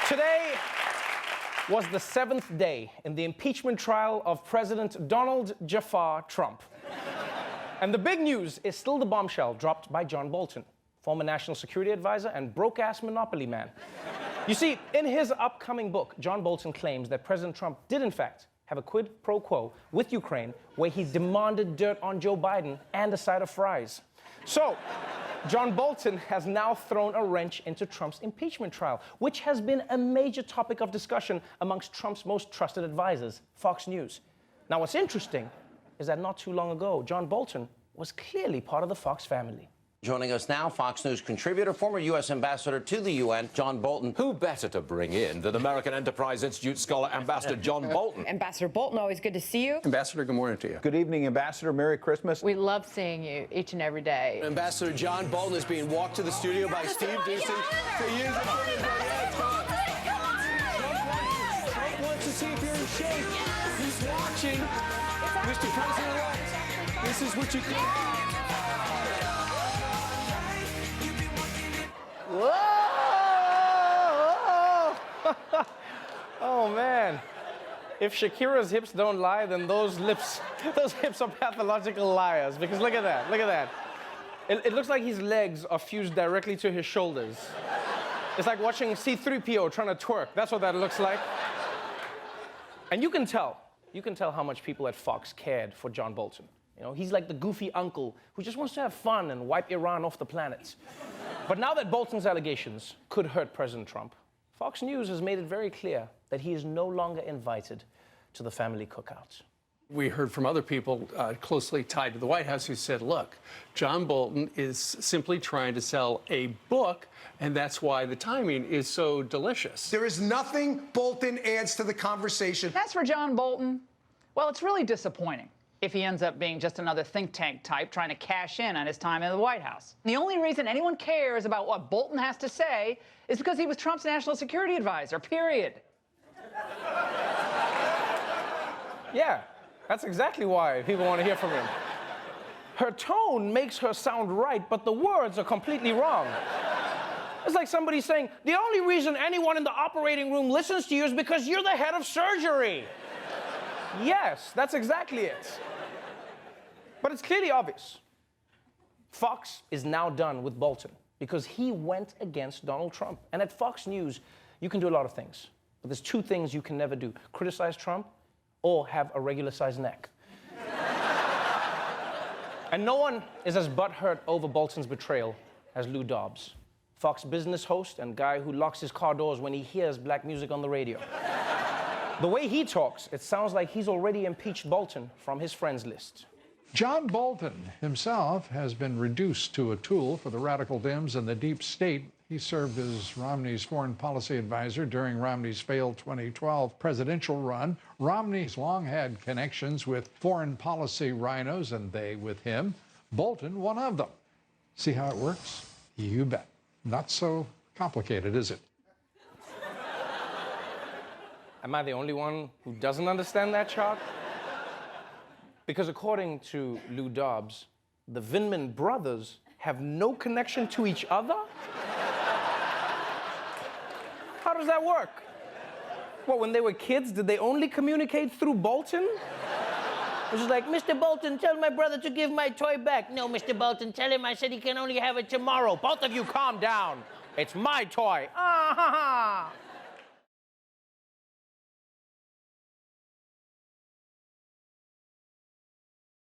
Today was the 7th day in the impeachment trial of President Donald Jafar Trump. And the big news is still the bombshell dropped by John Bolton, former national security advisor and broke-ass monopoly man. You see, in his upcoming book, John Bolton claims that President Trump did, in fact, have a quid pro quo with Ukraine where he demanded dirt on Joe Biden and a side of fries. So, John Bolton has now thrown a wrench into Trump's impeachment trial, which has been a major topic of discussion amongst Trump's most trusted advisors, Fox News. Now, what's interesting is that not too long ago, John Bolton was clearly part of the Fox family. Joining us now, Fox News contributor, former U.S. ambassador to the UN, John Bolton. Who better to bring in than American Enterprise Institute scholar, Ambassador John Bolton? Ambassador Bolton, always good to see you. Ambassador, good morning to you. Good evening, Ambassador. Merry Christmas. We love seeing you each and every day. Ambassador John Bolton is being walked to the studio by Steve Doocy to use the Trump wants to see if you're in shape. He's watching. Mr. President-elect, this is what you can. Whoa! Oh, man. If Shakira's hips don't lie, then those hips are pathological liars. Because look at that, look at that. It looks like his legs are fused directly to his shoulders. It's like watching C-3PO trying to twerk. That's what that looks like. And you can tell how much people at Fox cared for John Bolton. You know, he's like the goofy uncle who just wants to have fun and wipe Iran off the planet. But now that Bolton's allegations could hurt President Trump, Fox News has made it very clear that he is no longer invited to the family cookout. We heard from other people closely tied to the White House who said, look, John Bolton is simply trying to sell a book, and that's why the timing is so delicious. There is nothing Bolton adds to the conversation. As for John Bolton, well, it's really disappointing if he ends up being just another think tank type trying to cash in on his time in the White House. The only reason anyone cares about what Bolton has to say is because he was Trump's national security advisor, period. Yeah, that's exactly why people want to hear from him. Her tone makes her sound right, but the words are completely wrong. It's like somebody saying, the only reason anyone in the operating room listens to you is because you're the head of surgery. Yes, that's exactly it. But it's clearly obvious. Fox is now done with Bolton because he went against Donald Trump. And at Fox News, you can do a lot of things. But there's two things you can never do: criticize Trump or have a regular-sized neck. And no one is as butthurt over Bolton's betrayal as Lou Dobbs, Fox business host and guy who locks his car doors when he hears black music on the radio. The way he talks, it sounds like he's already impeached Bolton from his friends list. John Bolton himself has been reduced to a tool for the radical Dems and the deep state. He served as Romney's foreign policy advisor during Romney's failed 2012 presidential run. Romney's long had connections with foreign policy rhinos, and they with him. Bolton, one of them. See how it works? You bet. Not so complicated, is it? Am I the only one who doesn't understand that chart? Because according to Lou Dobbs, the Vindman brothers have no connection to each other? How does that work? What, when they were kids, did they only communicate through Bolton? It was just like, Mr. Bolton, tell my brother to give my toy back. No, Mr. Bolton, tell him I said he can only have it tomorrow. Both of you calm down. It's my toy. Ah, ha, ha.